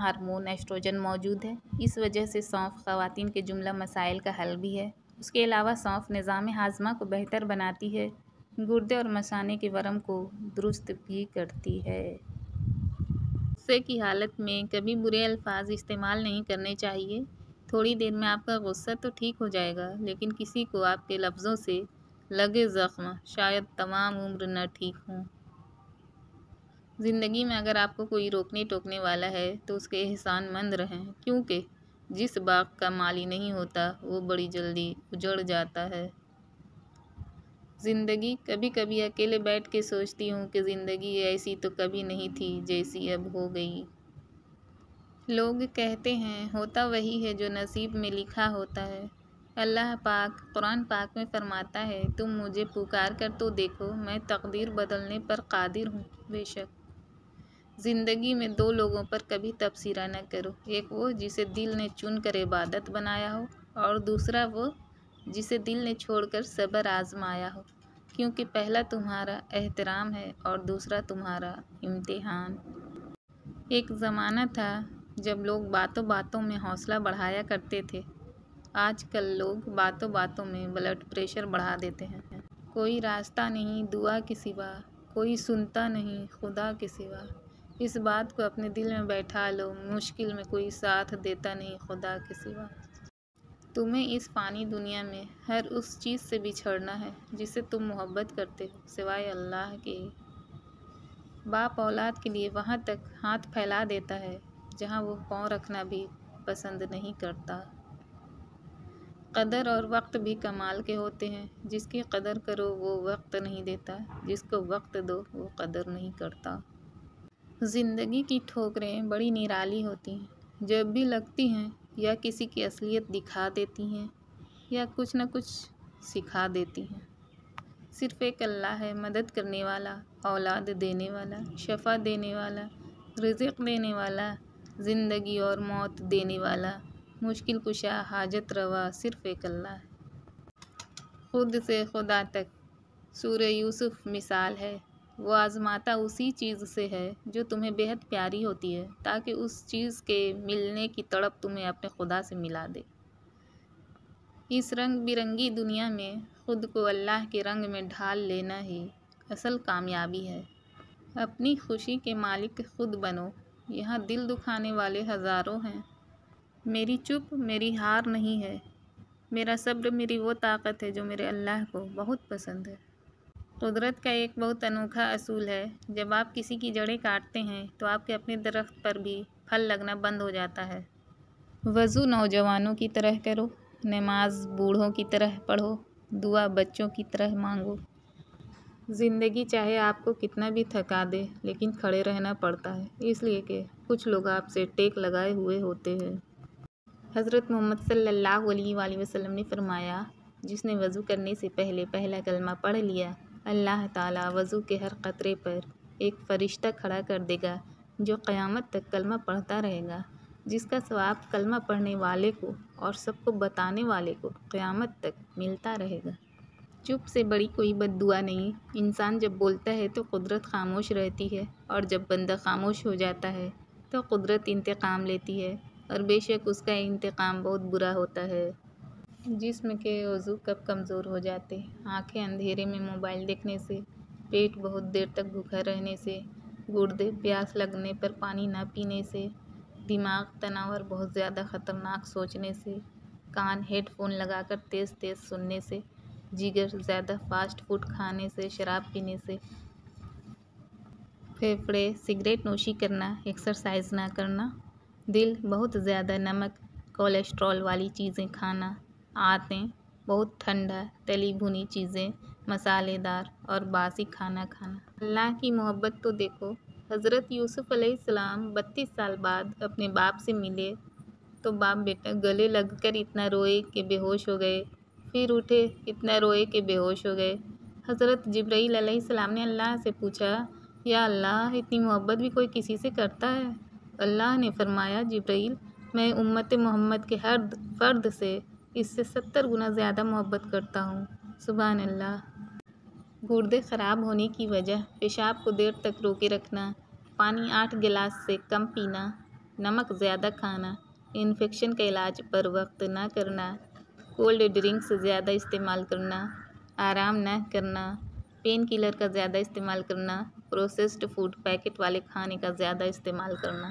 Hormone oestrogen موجود ہے۔ اس وجہ سے سونف خواتین کے جملہ مسائل کا حل بھی ہے۔ اس کے علاوہ سونف نظام ہاضمہ کو بہتر بناتی ہے، گردے اور مثانے کے ورم کو درست بھی کرتی ہے۔ غصے کی حالت میں کبھی برے الفاظ استعمال نہیں کرنے چاہیے۔ تھوڑی دیر میں آپ کا غصہ تو ٹھیک ہو جائے گا، لیکن کسی کو آپ کے لفظوں سے لگے زخم شاید تمام عمر نہ ٹھیک ہوں۔ زندگی میں اگر آپ کو کوئی روکنے ٹوکنے والا ہے تو اس کے احسان مند رہیں، کیونکہ جس باغ کا مالی نہیں ہوتا وہ بڑی جلدی اجڑ جاتا ہے۔ زندگی کبھی کبھی اکیلے بیٹھ کے سوچتی ہوں کہ زندگی ایسی تو کبھی نہیں تھی جیسی اب ہو گئی۔ لوگ کہتے ہیں ہوتا وہی ہے جو نصیب میں لکھا ہوتا ہے۔ اللہ پاک قرآن پاک میں فرماتا ہے تم مجھے پکار کر تو دیکھو، میں تقدیر بدلنے پر قادر ہوں۔ بے شک زندگی میں دو لوگوں پر کبھی تبصرہ نہ کرو، ایک وہ جسے دل نے چن کر عبادت بنایا ہو، اور دوسرا وہ جسے دل نے چھوڑ کر صبر آزمایا ہو، کیونکہ پہلا تمہارا احترام ہے اور دوسرا تمہارا امتحان۔ ایک زمانہ تھا جب لوگ باتوں باتوں میں حوصلہ بڑھایا کرتے تھے، آج کل لوگ باتوں باتوں میں بلڈ پریشر بڑھا دیتے ہیں۔ کوئی راستہ نہیں دعا کے سوا، کوئی سنتا نہیں خدا کے سوا۔ اس بات کو اپنے دل میں بیٹھا لو، مشکل میں کوئی ساتھ دیتا نہیں خدا کے سوا۔ تمہیں اس فانی دنیا میں ہر اس چیز سے بچھڑنا ہے جس سے تم محبت کرتے ہو سوائے اللہ کے۔ باپ اولاد کے لیے وہاں تک ہاتھ پھیلا دیتا ہے جہاں وہ پاؤں رکھنا بھی پسند نہیں کرتا۔ قدر اور وقت بھی کمال کے ہوتے ہیں، جس کی قدر کرو وہ وقت نہیں دیتا، جس کو وقت دو وہ قدر نہیں کرتا۔ زندگی کی ٹھوکریں بڑی نرالی ہوتی ہیں، جب بھی لگتی ہیں یا کسی کی اصلیت دکھا دیتی ہیں یا کچھ نہ کچھ سکھا دیتی ہیں۔ صرف ایک اللہ ہے مدد کرنے والا، اولاد دینے والا، شفا دینے والا، رزق دینے والا، زندگی اور موت دینے والا، مشکل کشا حاجت روا، صرف ایک اللہ ہے۔ خود سے خدا تک سورہ یوسف مثال ہے، وہ آزماتا اسی چیز سے ہے جو تمہیں بہت پیاری ہوتی ہے، تاکہ اس چیز کے ملنے کی تڑپ تمہیں اپنے خدا سے ملا دے۔ اس رنگ برنگی دنیا میں خود کو اللہ کے رنگ میں ڈھال لینا ہی اصل کامیابی ہے۔ اپنی خوشی کے مالک خود بنو، یہاں دل دکھانے والے ہزاروں ہیں۔ میری چپ میری ہار نہیں ہے، میرا صبر میری وہ طاقت ہے جو میرے اللہ کو بہت پسند ہے۔ قدرت کا ایک بہت انوکھا اصول ہے، جب آپ کسی کی جڑیں کاٹتے ہیں تو آپ کے اپنے درخت پر بھی پھل لگنا بند ہو جاتا ہے۔ وضو نوجوانوں کی طرح کرو، نماز بوڑھوں کی طرح پڑھو، دعا بچوں کی طرح مانگو۔ زندگی چاہے آپ کو کتنا بھی تھکا دے لیکن کھڑے رہنا پڑتا ہے، اس لیے کہ کچھ لوگ آپ سے ٹیک لگائے ہوئے ہوتے ہیں۔ حضرت محمد صلی اللہ علیہ وآلہ وسلم نے فرمایا، جس نے وضو کرنے سے پہلے پہلا کلمہ پڑھ لیا، اللہ تعالیٰ وضو کے ہر قطرے پر ایک فرشتہ کھڑا کر دے گا جو قیامت تک کلمہ پڑھتا رہے گا، جس کا ثواب کلمہ پڑھنے والے کو اور سب کو بتانے والے کو قیامت تک ملتا رہے گا۔ چپ سے بڑی کوئی بد دعا نہیں۔ انسان جب بولتا ہے تو قدرت خاموش رہتی ہے، اور جب بندہ خاموش ہو جاتا ہے تو قدرت انتقام لیتی ہے، اور بے شک اس کا انتقام بہت برا ہوتا ہے۔ جسم کے عضو کب کمزور ہو جاتے، آنکھیں اندھیرے میں موبائل دیکھنے سے، پیٹ بہت دیر تک بھوکا رہنے سے، گردے پیاس لگنے پر پانی نہ پینے سے، دماغ تناؤ اور بہت زیادہ خطرناک سوچنے سے، کان ہیڈ فون لگا کر تیز تیز سننے سے، جگر زیادہ فاسٹ فوڈ کھانے سے، شراب پینے سے، پھیپھڑے سگریٹ نوشی کرنا، ایکسرسائز نہ کرنا، دل بہت زیادہ نمک کولیسٹرول والی چیزیں کھانا، آنتیں بہت ٹھنڈا تلی بھنی چیزیں، مسالے دار اور باسی کھانا کھانا۔ اللہ کی محبت تو دیکھو، حضرت یوسف علیہ السلام 32 سال بعد اپنے باپ سے ملے تو باپ بیٹا گلے لگ کر اتنا روئے کہ بے ہوش ہو گئے، پھر اٹھے اتنا روئے کہ بے ہوش ہو گئے۔ حضرت جبرائیل علیہ السلام نے اللہ سے پوچھا، یا اللہ اتنی محبت بھی کوئی کسی سے کرتا ہے؟ اللہ نے فرمایا، جبرائیل میں امت محمد کے ہر فرد سے اس سے 70 گنا زیادہ محبت کرتا ہوں۔ سبحان اللہ۔ گردے خراب ہونے کی وجہ، پیشاب کو دیر تک روکے رکھنا، پانی 8 گلاس سے کم پینا، نمک زیادہ کھانا، انفیکشن کا علاج پر وقت نہ کرنا، کولڈ ڈرنکس زیادہ استعمال کرنا، آرام نہ کرنا، پین کلر کا زیادہ استعمال کرنا، پروسیسڈ فوڈ پیکٹ والے کھانے کا زیادہ استعمال کرنا۔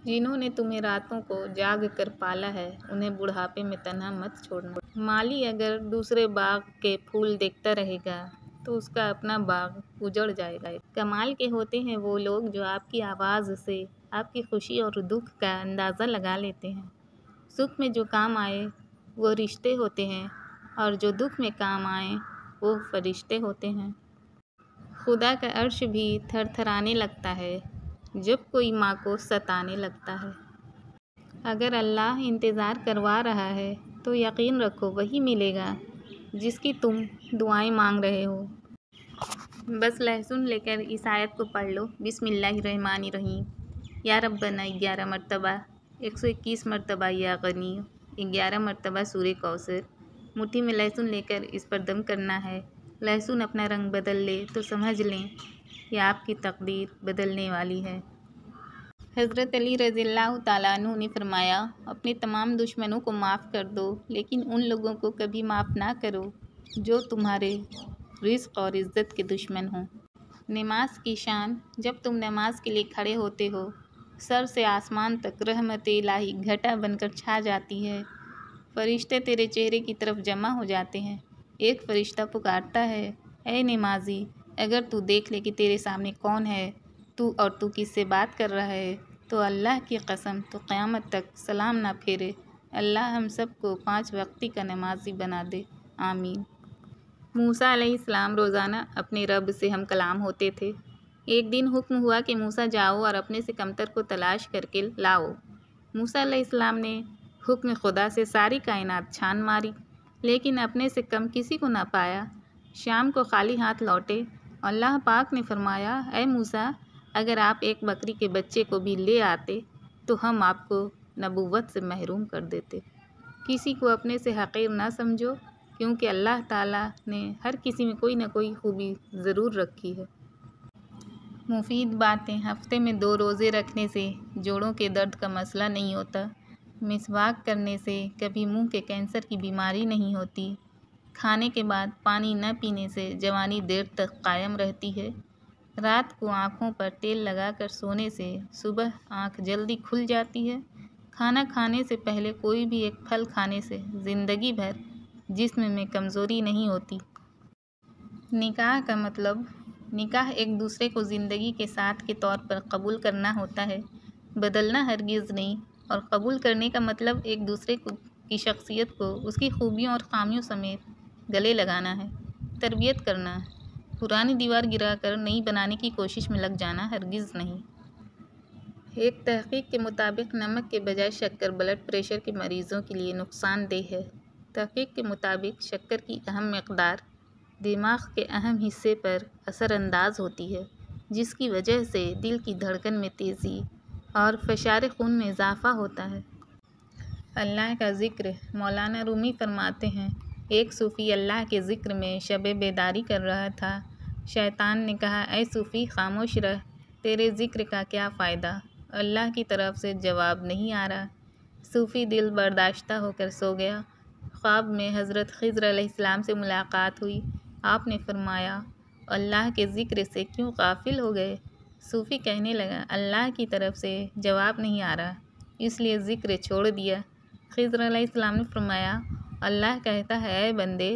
جنہوں نے تمہیں راتوں کو جاگ کر پالا ہے، انہیں بڑھاپے میں تنہا مت چھوڑنا۔ مالی اگر دوسرے باغ کے پھول دیکھتا رہے گا تو اس کا اپنا باغ اجڑ جائے گا۔ کمال کے ہوتے ہیں وہ لوگ جو آپ کی آواز سے آپ کی خوشی اور دکھ کا اندازہ لگا لیتے ہیں۔ سکھ میں جو کام آئے وہ رشتے ہوتے ہیں اور جو دکھ میں کام آئیں وہ فرشتے ہوتے ہیں۔ خدا کا عرش بھی تھر تھرانے لگتا ہے جب کوئی ماں کو ستانے لگتا ہے۔ اگر اللہ انتظار کروا رہا ہے تو یقین رکھو وہی ملے گا جس کی تم دعائیں مانگ رہے ہو۔ بس لہسن لے کر اس آیت کو پڑھ لو۔ بسم اللہ الرحمن الرحیم۔ یا ربنا 11 مرتبہ، 121 مرتبہ یا غنی، 11 مرتبہ سورہ کوثر۔ مٹھی میں لہسن لے کر اس پر دم کرنا ہے۔ لہسن اپنا رنگ بدل لے تو سمجھ لیں یہ آپ کی تقدیر بدلنے والی ہے۔ حضرت علی رضی اللہ تعالیٰ عنہ نے فرمایا، اپنے تمام دشمنوں کو معاف کر دو لیکن ان لوگوں کو کبھی معاف نہ کرو جو تمہارے رزق اور عزت کے دشمن ہوں۔ نماز کی شان۔ جب تم نماز کے لیے کھڑے ہوتے ہو، سر سے آسمان تک رحمت الہی گھٹا بن کر چھا جاتی ہے۔ فرشتے تیرے چہرے کی طرف جمع ہو جاتے ہیں۔ ایک فرشتہ پکارتا ہے، اے نمازی، اگر تو دیکھ لے کہ تیرے سامنے کون ہے اور تو کس سے بات کر رہا ہے تو اللہ کی قسم تو قیامت تک سلام نہ پھیرے۔ اللہ ہم سب کو 5 وقتی کا نمازی بنا دے، آمین۔ موسیٰ علیہ السلام روزانہ اپنے رب سے ہم کلام ہوتے تھے۔ ایک دن حکم ہوا کہ موسیٰ جاؤ اور اپنے سے کمتر کو تلاش کر کے لاؤ۔ موسیٰ علیہ السلام نے حکم خدا سے ساری کائنات چھان ماری لیکن اپنے سے کم کسی کو نہ پایا۔ شام کو خالی ہاتھ لوٹے۔ اللہ پاک نے فرمایا، اے موسیٰ، اگر آپ ایک بکری کے بچے کو بھی لے آتے تو ہم آپ کو نبوت سے محروم کر دیتے۔ کسی کو اپنے سے حقیر نہ سمجھو کیونکہ اللہ تعالیٰ نے ہر کسی میں کوئی نہ کوئی خوبی ضرور رکھی ہے۔ مفید باتیں۔ ہفتے میں 2 روزے رکھنے سے جوڑوں کے درد کا مسئلہ نہیں ہوتا۔ مسواک کرنے سے کبھی منہ کے کینسر کی بیماری نہیں ہوتی۔ کھانے کے بعد پانی نہ پینے سے جوانی دیر تک قائم رہتی ہے۔ رات کو آنکھوں پر تیل لگا کر سونے سے صبح آنکھ جلدی کھل جاتی ہے۔ کھانا کھانے سے پہلے کوئی بھی ایک پھل کھانے سے زندگی بھر جسم میں کمزوری نہیں ہوتی۔ نکاح کا مطلب، نکاح ایک دوسرے کو زندگی کے ساتھ کے طور پر قبول کرنا ہوتا ہے، بدلنا ہرگز نہیں۔ اور قبول کرنے کا مطلب ایک دوسرے کی شخصیت کو اس کی خوبیوں اور خامیوں سمیت گلے لگانا ہے۔ تربیت کرنا، پرانی دیوار گرا کر نئی بنانے کی کوشش میں لگ جانا ہرگز نہیں۔ ایک تحقیق کے مطابق نمک کے بجائے شکر بلڈ پریشر کے مریضوں کے لیے نقصان دہ ہے۔ تحقیق کے مطابق شکر کی اہم مقدار دماغ کے اہم حصے پر اثر انداز ہوتی ہے جس کی وجہ سے دل کی دھڑکن میں تیزی اور فشار خون میں اضافہ ہوتا ہے۔ اللہ کا ذکر۔ مولانا رومی فرماتے ہیں، ایک صوفی اللہ کے ذکر میں شب بیداری کر رہا تھا۔ شیطان نے کہا، اے صوفی خاموش رہ، تیرے ذکر کا کیا فائدہ؟ اللہ کی طرف سے جواب نہیں آ رہا۔ صوفی دل برداشتہ ہو کر سو گیا۔ خواب میں حضرت خضر علیہ السلام سے ملاقات ہوئی۔ آپ نے فرمایا، اللہ کے ذکر سے کیوں غافل ہو گئے؟ صوفی کہنے لگا، اللہ کی طرف سے جواب نہیں آ رہا اس لیے ذکر چھوڑ دیا۔ خضر علیہ السلام نے فرمایا، اللہ کہتا ہے، اے بندے،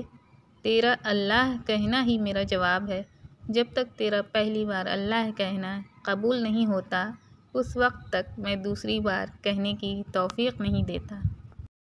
تیرا اللہ کہنا ہی میرا جواب ہے۔ جب تک تیرا پہلی بار اللہ کہنا قبول نہیں ہوتا اس وقت تک میں دوسری بار کہنے کی توفیق نہیں دیتا۔